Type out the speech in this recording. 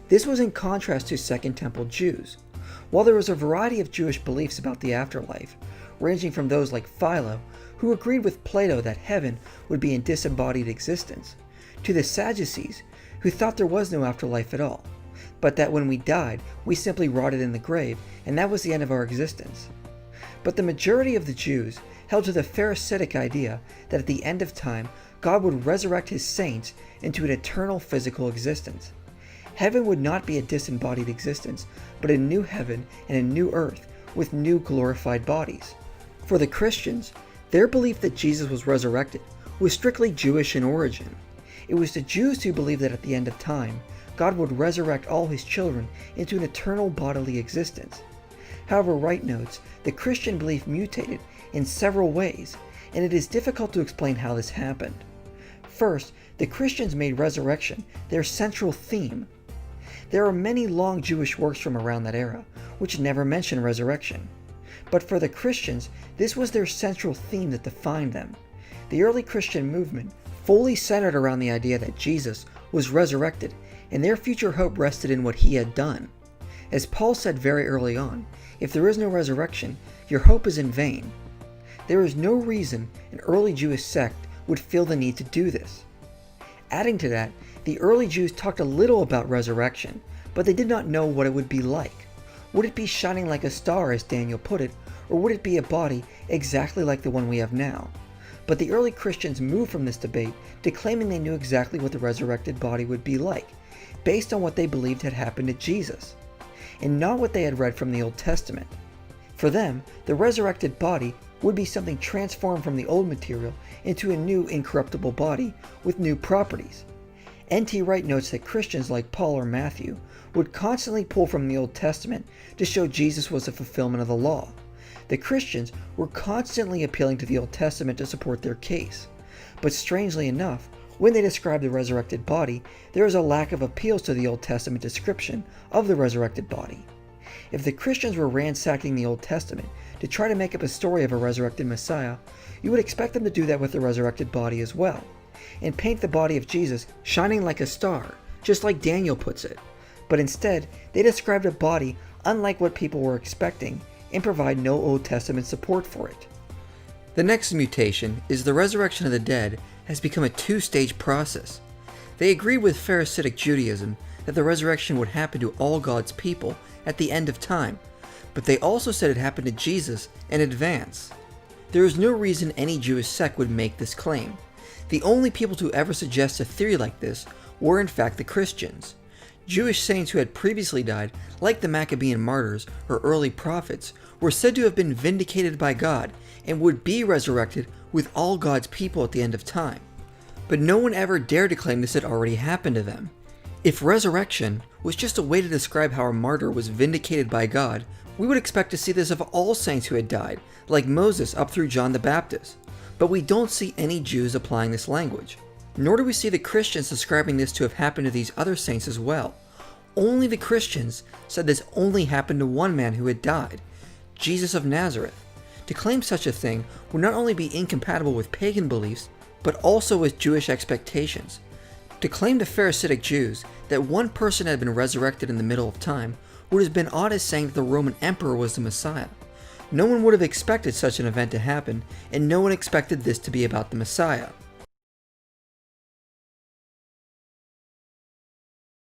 This was in contrast to Second Temple Jews. While there was a variety of Jewish beliefs about the afterlife, ranging from those like Philo, who agreed with Plato that heaven would be in disembodied existence, to the Sadducees, who thought there was no afterlife at all, but that when we died, we simply rotted in the grave, and that was the end of our existence. But the majority of the Jews held to the Pharisaic idea that at the end of time, God would resurrect his saints into an eternal physical existence. Heaven would not be a disembodied existence, but a new heaven and a new earth with new glorified bodies. For the Christians, their belief that Jesus was resurrected was strictly Jewish in origin. It was the Jews who believed that at the end of time, God would resurrect all his children into an eternal bodily existence. However, Wright notes, the Christian belief mutated in several ways, and it is difficult to explain how this happened. First, the Christians made resurrection their central theme. There are many long Jewish works from around that era, which never mention resurrection. But for the Christians, this was their central theme that defined them. The early Christian movement fully centered around the idea that Jesus was resurrected, and their future hope rested in what he had done. As Paul said very early on, if there is no resurrection, your hope is in vain. There is no reason an early Jewish sect would feel the need to do this. Adding to that, the early Jews talked a little about resurrection, but they did not know what it would be like. Would it be shining like a star, as Daniel put it, or would it be a body exactly like the one we have now? But the early Christians moved from this debate to claiming they knew exactly what the resurrected body would be like, based on what they believed had happened to Jesus, and not what they had read from the Old Testament. For them, the resurrected body would be something transformed from the old material into a new incorruptible body with new properties. N.T. Wright notes that Christians like Paul or Matthew would constantly pull from the Old Testament to show Jesus was a fulfillment of the law. The Christians were constantly appealing to the Old Testament to support their case. But strangely enough, when they describe the resurrected body, there is a lack of appeals to the Old Testament description of the resurrected body. If the Christians were ransacking the Old Testament to try to make up a story of a resurrected Messiah, you would expect them to do that with the resurrected body as well, and paint the body of Jesus shining like a star, just like Daniel puts it. But instead, they described a body unlike what people were expecting, and provide no Old Testament support for it. The next mutation is the resurrection of the dead has become a two-stage process. They agree with Pharisaic Judaism that the resurrection would happen to all God's people at the end of time, but they also said it happened to Jesus in advance. There is no reason any Jewish sect would make this claim. The only people to ever suggest a theory like this were in fact the Christians. Jewish saints who had previously died, like the Maccabean martyrs or early prophets, were said to have been vindicated by God and would be resurrected with all God's people at the end of time. But no one ever dared to claim this had already happened to them. If resurrection was just a way to describe how a martyr was vindicated by God, we would expect to see this of all saints who had died, like Moses up through John the Baptist. But we don't see any Jews applying this language. Nor do we see the Christians describing this to have happened to these other saints as well. Only the Christians said this only happened to one man who had died, Jesus of Nazareth. To claim such a thing would not only be incompatible with pagan beliefs, but also with Jewish expectations. To claim to Pharisaic Jews that one person had been resurrected in the middle of time would have been odd as saying that the Roman emperor was the Messiah. No one would have expected such an event to happen, and no one expected this to be about the Messiah.